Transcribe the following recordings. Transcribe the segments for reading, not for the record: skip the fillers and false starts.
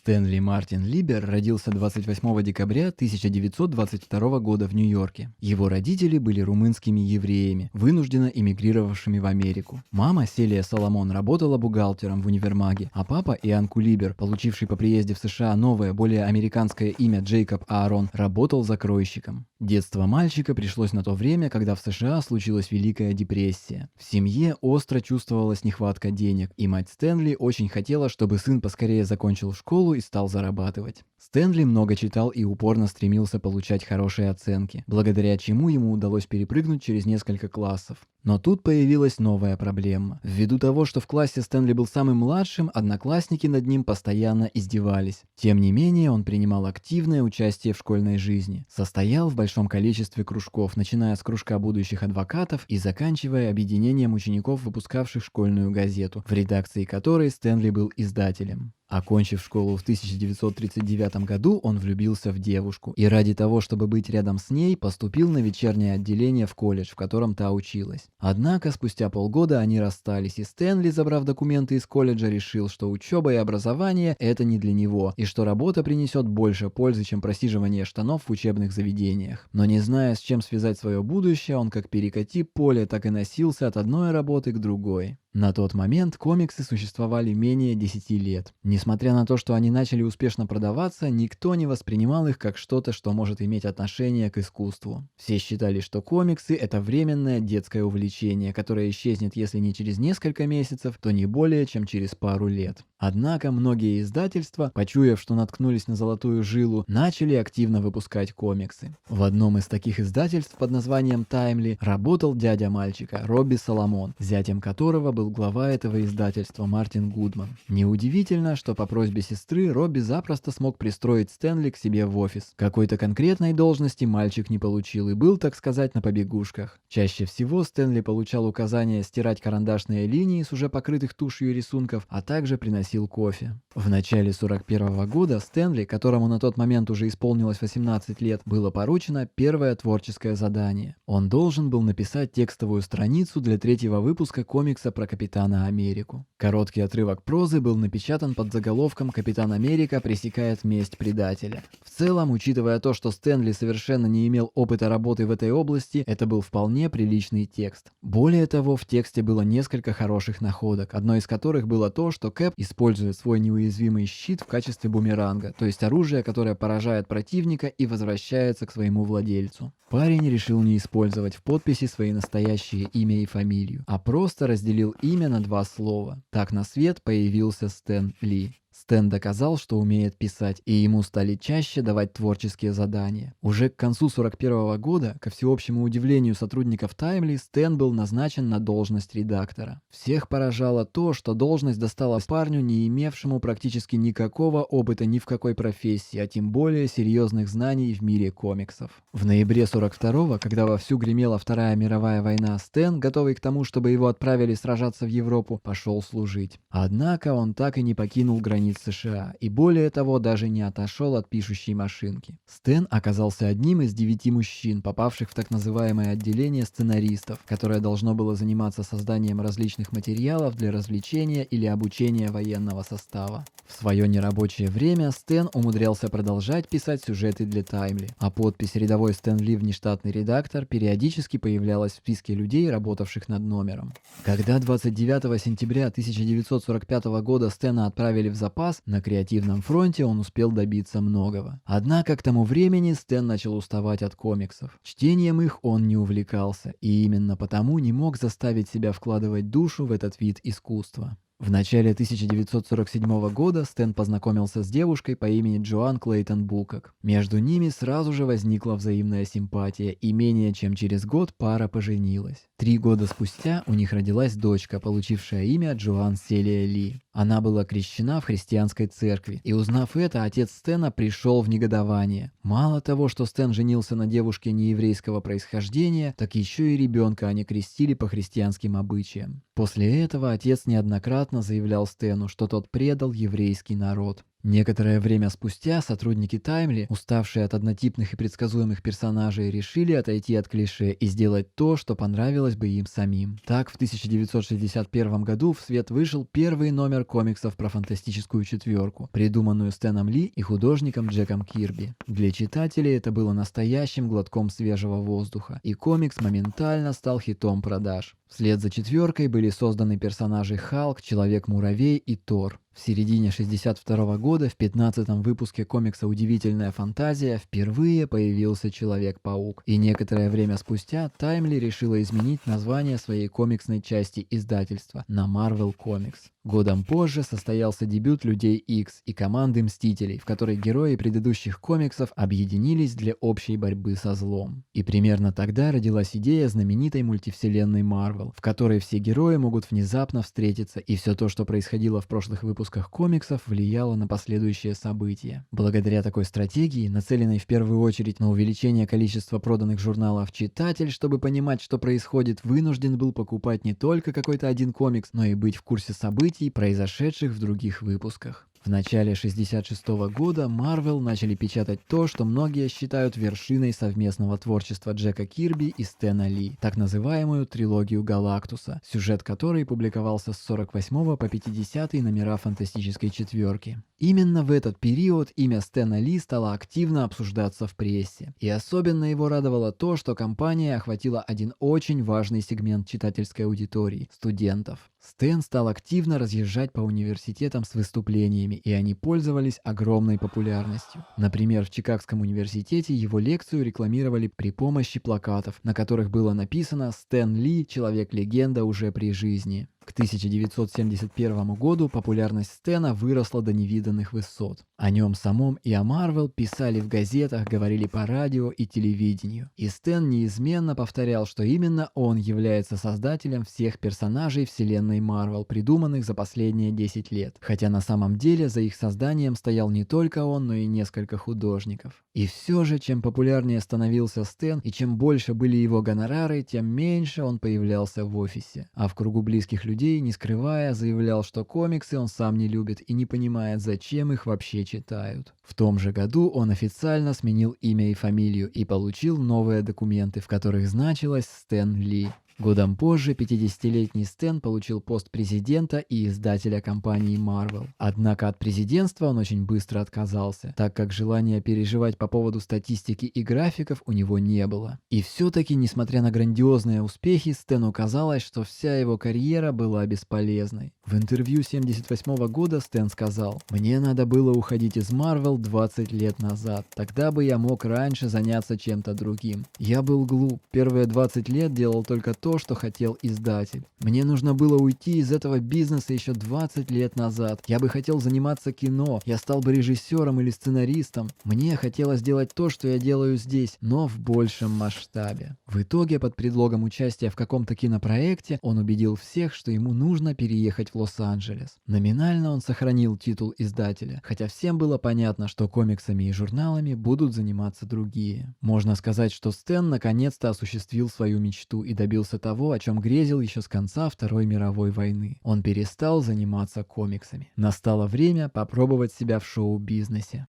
Стэнли Мартин Либер родился 28 декабря 1922 года в Нью-Йорке. Его родители были румынскими евреями, вынужденно эмигрировавшими в Америку. Мама, Селия Соломон, работала бухгалтером в универмаге, а папа, Иоанн Кулибер, получивший по приезде в США новое, более американское имя Джейкоб Аарон, работал закройщиком. Детство мальчика пришлось на то время, когда в США случилась Великая депрессия. В семье остро чувствовалась нехватка денег, и мать Стэнли очень хотела, чтобы сын поскорее закончил школу и стал зарабатывать. Стэнли много читал и упорно стремился получать хорошие оценки, благодаря чему ему удалось перепрыгнуть через несколько классов. Но тут появилась новая проблема. Ввиду того, что в классе Стэнли был самым младшим, одноклассники над ним постоянно издевались. Тем не менее, он принимал активное участие в школьной жизни. Состоял в большом количестве кружков, начиная с кружка будущих адвокатов и заканчивая объединением учеников, выпускавших школьную газету, в редакции которой Стэнли был издателем. Окончив школу в 1939 году, он влюбился в девушку и ради того, чтобы быть рядом с ней, поступил на вечернее отделение в колледж, в котором та училась. Однако спустя полгода они расстались, и Стэнли, забрав документы из колледжа, решил, что учеба и образование – это не для него, и что работа принесет больше пользы, чем просиживание штанов в учебных заведениях. Но не зная, с чем связать свое будущее, он как перекати поле, так и носился от одной работы к другой. На тот момент комиксы существовали менее 10 лет. Несмотря на то, что они начали успешно продаваться, никто не воспринимал их как что-то, что может иметь отношение к искусству. Все считали, что комиксы – это временное детское увлечение, которое исчезнет, если не через несколько месяцев, то не более чем через пару лет. Однако многие издательства, почуяв, что наткнулись на золотую жилу, начали активно выпускать комиксы. В одном из таких издательств под названием «Таймли» работал дядя мальчика, Робби Соломон, зятем которого был глава этого издательства Мартин Гудман. Неудивительно, что по просьбе сестры Робби запросто смог пристроить Стэнли к себе в офис. Какой-то конкретной должности мальчик не получил и был, так сказать, на побегушках. Чаще всего Стэнли получал указания стирать карандашные линии с уже покрытых тушью рисунков, а также приносил кофе. В начале 1941 года Стэнли, которому на тот момент уже исполнилось 18 лет, было поручено первое творческое задание. Он должен был написать текстовую страницу для 3-го выпуска комикса про Капитана Америку. Короткий отрывок прозы был напечатан под заголовком «Капитан Америка пресекает месть предателя». В целом, учитывая то, что Стэнли совершенно не имел опыта работы в этой области, это был вполне приличный текст. Более того, в тексте было несколько хороших находок, одной из которых было то, что Кэп использует свой неуязвимый щит в качестве бумеранга, то есть оружие, которое поражает противника и возвращается к своему владельцу. Парень решил не использовать в подписи свои настоящие имя и фамилию, а просто разделил имя на 2 слова. Так на свет появился Стэн Ли. Стэн доказал, что умеет писать, и ему стали чаще давать творческие задания. Уже к концу 1941 года, ко всеобщему удивлению сотрудников Таймли, Стэн был назначен на должность редактора. Всех поражало то, что должность досталась парню, не имевшему практически никакого опыта ни в какой профессии, а тем более серьезных знаний в мире комиксов. В ноябре 1942, когда вовсю гремела Вторая мировая война, Стэн, готовый к тому, чтобы его отправили сражаться в Европу, пошел служить. Однако он так и не покинул границы США, и более того, даже не отошел от пишущей машинки. Стэн оказался одним из 9 мужчин, попавших в так называемое отделение сценаристов, которое должно было заниматься созданием различных материалов для развлечения или обучения военного состава. В свое нерабочее время Стэн умудрялся продолжать писать сюжеты для Таймли, а подпись «Рядовой Стэн Ли, внештатный редактор» периодически появлялась в списке людей, работавших над номером. Когда 29 сентября 1945 года Стэна отправили в запас, на креативном фронте он успел добиться многого. Однако к тому времени Стэн начал уставать от комиксов. Чтением их он не увлекался, и именно потому не мог заставить себя вкладывать душу в этот вид искусства. В начале 1947 года Стэн познакомился с девушкой по имени Джоан Клейтон Букок. Между ними сразу же возникла взаимная симпатия, и менее чем через год пара поженилась. 3 года спустя у них родилась дочка, получившая имя Джоан Селия Ли. Она была крещена в христианской церкви, и узнав это, отец Стэна пришел в негодование. Мало того, что Стэн женился на девушке нееврейского происхождения, так еще и ребенка они крестили по христианским обычаям. После этого отец неоднократно заявлял Стэну, что тот предал еврейский народ. Некоторое время спустя сотрудники Таймли, уставшие от однотипных и предсказуемых персонажей, решили отойти от клише и сделать то, что понравилось бы им самим. Так, в 1961 году в свет вышел первый номер комиксов про фантастическую четверку, придуманную Стэном Ли и художником Джеком Кирби. Для читателей это было настоящим глотком свежего воздуха, и комикс моментально стал хитом продаж. Вслед за четверкой были созданы персонажи Халк, Человек-муравей и Тор. В середине 1962 года в 15-м выпуске комикса «Удивительная фантазия» впервые появился Человек-паук, и некоторое время спустя Таймли решила изменить название своей комиксной части издательства на Marvel Comics. Годом позже состоялся дебют Людей Икс и команды Мстителей, в которой герои предыдущих комиксов объединились для общей борьбы со злом. И примерно тогда родилась идея знаменитой мультивселенной Marvel, в которой все герои могут внезапно встретиться, и все то, что происходило в прошлых выпусках комиксов, влияло на последующие события. Благодаря такой стратегии, нацеленной в первую очередь на увеличение количества проданных журналов, читатель, чтобы понимать, что происходит, вынужден был покупать не только какой-то один комикс, но и быть в курсе событий, произошедших в других выпусках. В начале 1966 года Marvel начали печатать то, что многие считают вершиной совместного творчества Джека Кирби и Стэна Ли, так называемую трилогию Галактуса, сюжет которой публиковался с 48 по 50 номера фантастической четверки. Именно в этот период имя Стэна Ли стало активно обсуждаться в прессе, и особенно его радовало то, что компания охватила один очень важный сегмент читательской аудитории – студентов. Стэн стал активно разъезжать по университетам с выступлениями, и они пользовались огромной популярностью. Например, в Чикагском университете его лекцию рекламировали при помощи плакатов, на которых было написано «Стэн Ли – человек-легенда уже при жизни». К 1971 году популярность Стэна выросла до невиданных высот. О нем самом и о Марвел писали в газетах, говорили по радио и телевидению. И Стэн неизменно повторял, что именно он является создателем всех персонажей вселенной Марвел, придуманных за последние 10 лет. Хотя на самом деле за их созданием стоял не только он, но и несколько художников. И все же, чем популярнее становился Стэн и чем больше были его гонорары, тем меньше он появлялся в офисе. А в кругу близких людей, не скрывая, заявлял, что комиксы он сам не любит и не понимает, зачем их вообще читают. В том же году он официально сменил имя и фамилию и получил новые документы, в которых значилось Стэн Ли. Годом позже 50-летний Стэн получил пост президента и издателя компании Marvel. Однако от президентства он очень быстро отказался, так как желания переживать по поводу статистики и графиков у него не было. И все-таки, несмотря на грандиозные успехи, Стэну казалось, что вся его карьера была бесполезной. В интервью 1978 года Стэн сказал: «Мне надо было уходить из Marvel 20 лет назад. Тогда бы я мог раньше заняться чем-то другим. Я был глуп. Первые 20 лет делал только то, что хотел издатель. Мне нужно было уйти из этого бизнеса еще 20 лет назад. Я бы хотел заниматься кино. Я стал бы режиссером или сценаристом. Мне хотелось делать то, что я делаю здесь, но в большем масштабе». В итоге, под предлогом участия в каком-то кинопроекте, он убедил всех, что ему нужно переехать в Лос-Анджелес. Номинально он сохранил титул издателя, хотя всем было понятно, что комиксами и журналами будут заниматься другие. Можно сказать, что Стэн наконец-то осуществил свою мечту и добился того, о чем грезил еще с конца Второй мировой войны. Он перестал заниматься комиксами. Настало время попробовать себя в шоу-бизнесе.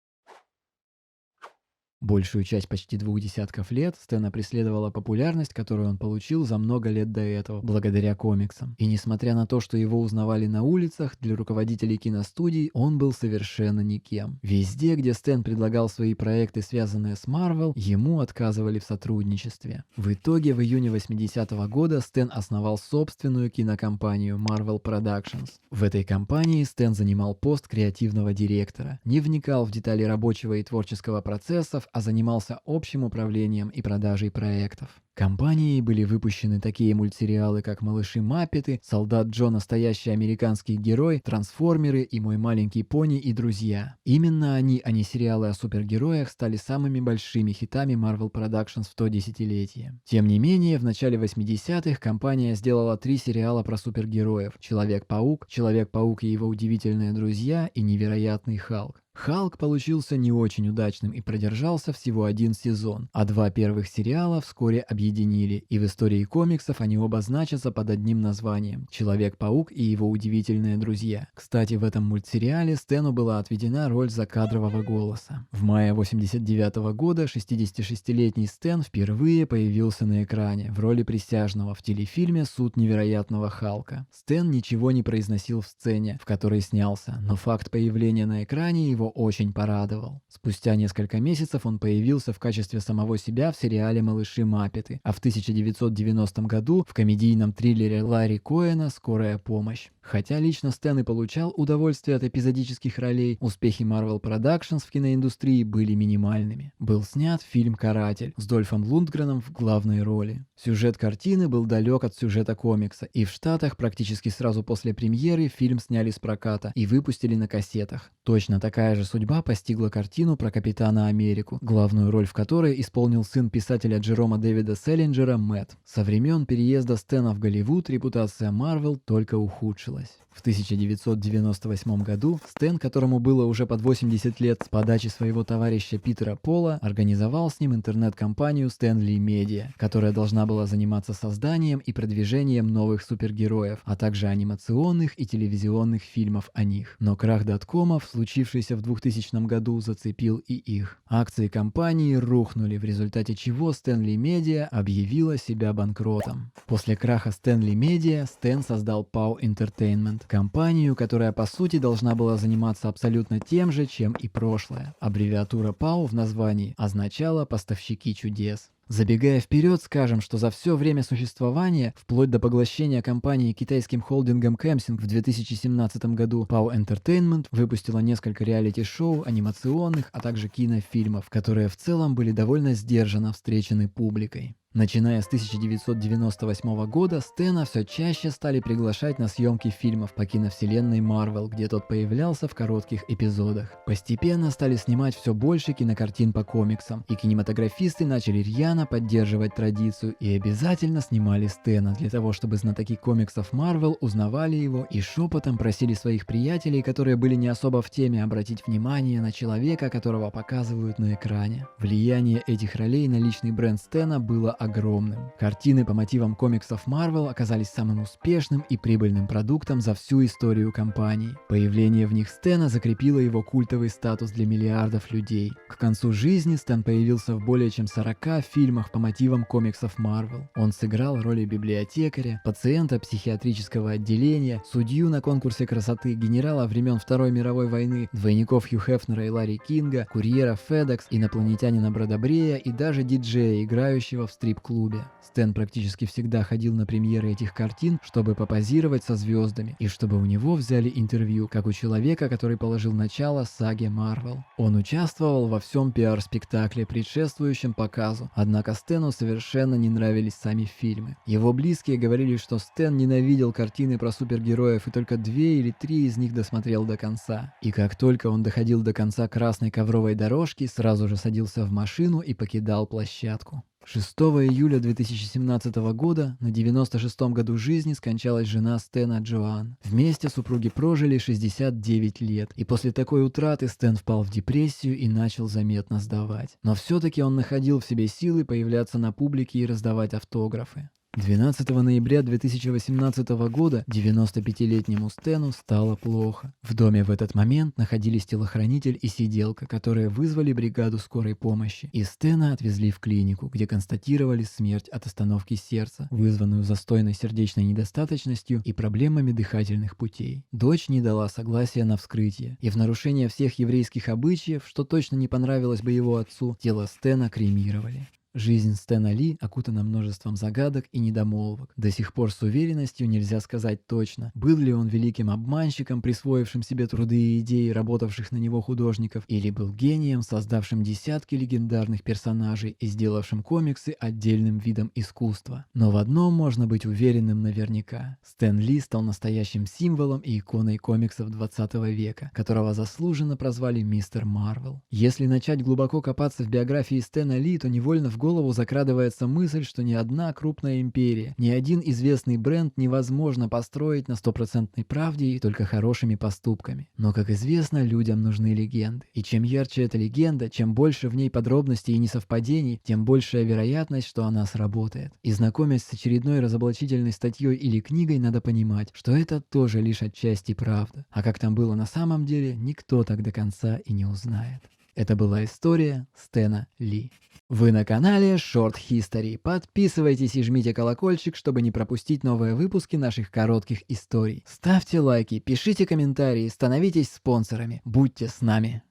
Большую часть почти 2 десятков лет Стэна преследовала популярность, которую он получил за много лет до этого, благодаря комиксам. И несмотря на то, что его узнавали на улицах, для руководителей киностудий он был совершенно никем. Везде, где Стэн предлагал свои проекты, связанные с Marvel, ему отказывали в сотрудничестве. В итоге в июне 80-го года Стэн основал собственную кинокомпанию Marvel Productions. В этой компании Стэн занимал пост креативного директора, не вникал в детали рабочего и творческого процессов, а занимался общим управлением и продажей проектов. Компанией были выпущены такие мультсериалы, как «Малыши Маппеты», «Солдат Джо. Настоящий американский герой», «Трансформеры» и «Мой маленький пони» и «Друзья». Именно они, а не сериалы о супергероях, стали самыми большими хитами Marvel Productions в то десятилетие. Тем не менее, в начале 80-х компания сделала 3 сериала про супергероев: «Человек-паук», «Человек-паук и его удивительные друзья» и «Невероятный Халк». Халк получился не очень удачным и продержался всего один сезон, а два первых сериала вскоре объединили, и в истории комиксов они оба значатся под одним названием «Человек-паук и его удивительные друзья». Кстати, в этом мультсериале Стэну была отведена роль закадрового голоса. В мае 1989 года 66-летний Стэн впервые появился на экране в роли присяжного в телефильме «Суд невероятного Халка». Стэн ничего не произносил в сцене, в которой снялся, но факт появления на экране его очень порадовал. Спустя несколько месяцев он появился в качестве самого себя в сериале «Малыши Маппеты», а в 1990 году в комедийном триллере Ларри Коэна «Скорая помощь». Хотя лично Стэн и получал удовольствие от эпизодических ролей, успехи Marvel Productions в киноиндустрии были минимальными. Был снят фильм «Каратель» с Дольфом Лундгреном в главной роли. Сюжет картины был далек от сюжета комикса, и в Штатах практически сразу после премьеры фильм сняли с проката и выпустили на кассетах. Точно такая же судьба постигла картину про Капитана Америку, главную роль в которой исполнил сын писателя Джерома Дэвида Селлинджера Мэтт. Со времен переезда Стэна в Голливуд репутация Marvel только ухудшилась. В 1998 году Стэн, которому было уже под 80 лет, с подачи своего товарища Питера Пола организовал с ним интернет-компанию Stan Lee Media, которая должна была заниматься созданием и продвижением новых супергероев, а также анимационных и телевизионных фильмов о них. Но крах доткомов, случившийся в 2000 году, зацепил и их. Акции компании рухнули, в результате чего Stan Lee Media объявила себя банкротом. После краха Stan Lee Media Стэн создал POW Entertainment, компанию, которая по сути должна была заниматься абсолютно тем же, чем и прошлое. Аббревиатура POW в названии означала «поставщики чудес». Забегая вперед, скажем, что за все время существования, вплоть до поглощения компании китайским холдингом Kemsing в 2017 году, POW Entertainment выпустила несколько реалити-шоу, анимационных, а также кинофильмов, которые в целом были довольно сдержанно встречены публикой. Начиная с 1998 года, Стэна все чаще стали приглашать на съемки фильмов по киновселенной Marvel, где тот появлялся в коротких эпизодах. Постепенно стали снимать все больше кинокартин по комиксам, и кинематографисты начали рьяно поддерживать традицию и обязательно снимали Стэна для того, чтобы знатоки комиксов Marvel узнавали его и шепотом просили своих приятелей, которые были не особо в теме, обратить внимание на человека, которого показывают на экране. Влияние этих ролей на личный бренд Стэна было огромным. Картины по мотивам комиксов Marvel оказались самым успешным и прибыльным продуктом за всю историю компании. Появление в них Стэна закрепило его культовый статус для миллиардов людей. К концу жизни Стэн появился в более чем 40 фильмах по мотивам комиксов Marvel. Он сыграл роли библиотекаря, пациента психиатрического отделения, судью на конкурсе красоты, генерала времен Второй мировой войны, двойников Хью Хефнера и Ларри Кинга, курьера FedEx, инопланетянина Брэда Брея и даже диджея, играющего в стрип-клубе. Стэн практически всегда ходил на премьеры этих картин, чтобы попозировать со звездами, и чтобы у него взяли интервью, как у человека, который положил начало саге Marvel. Он участвовал во всем пиар-спектакле, предшествующем показу, однако Стэну совершенно не нравились сами фильмы. Его близкие говорили, что Стэн ненавидел картины про супергероев и только 2 или 3 из них досмотрел до конца. И как только он доходил до конца красной ковровой дорожки, сразу же садился в машину и покидал площадку. 6 июля 2017 года на 96-м году жизни скончалась жена Стэна, Джоан. Вместе супруги прожили 69 лет, и после такой утраты Стэн впал в депрессию и начал заметно сдавать. Но все-таки он находил в себе силы появляться на публике и раздавать автографы. 12 ноября 2018 года 95-летнему Стэну стало плохо. В доме в этот момент находились телохранитель и сиделка, которые вызвали бригаду скорой помощи, и Стэна отвезли в клинику, где констатировали смерть от остановки сердца, вызванную застойной сердечной недостаточностью и проблемами дыхательных путей. Дочь не дала согласия на вскрытие, и в нарушение всех еврейских обычаев, что точно не понравилось бы его отцу, тело Стэна кремировали. Жизнь Стэна Ли окутана множеством загадок и недомолвок. До сих пор с уверенностью нельзя сказать точно, был ли он великим обманщиком, присвоившим себе труды и идеи работавших на него художников, или был гением, создавшим десятки легендарных персонажей и сделавшим комиксы отдельным видом искусства. Но в одном можно быть уверенным наверняка. Стэн Ли стал настоящим символом и иконой комиксов 20 века, которого заслуженно прозвали Мистер Марвел. Если начать глубоко копаться в биографии Стэна Ли, то невольно в голову закрадывается мысль, что ни одна крупная империя, ни один известный бренд невозможно построить на стопроцентной правде и только хорошими поступками. Но, как известно, людям нужны легенды. И чем ярче эта легенда, чем больше в ней подробностей и несовпадений, тем большая вероятность, что она сработает. И знакомясь с очередной разоблачительной статьей или книгой, надо понимать, что это тоже лишь отчасти правда. А как там было на самом деле, никто так до конца и не узнает. Это была история Стэна Ли. Вы на канале Short History. Подписывайтесь и жмите колокольчик, чтобы не пропустить новые выпуски наших коротких историй. Ставьте лайки, пишите комментарии, становитесь спонсорами. Будьте с нами.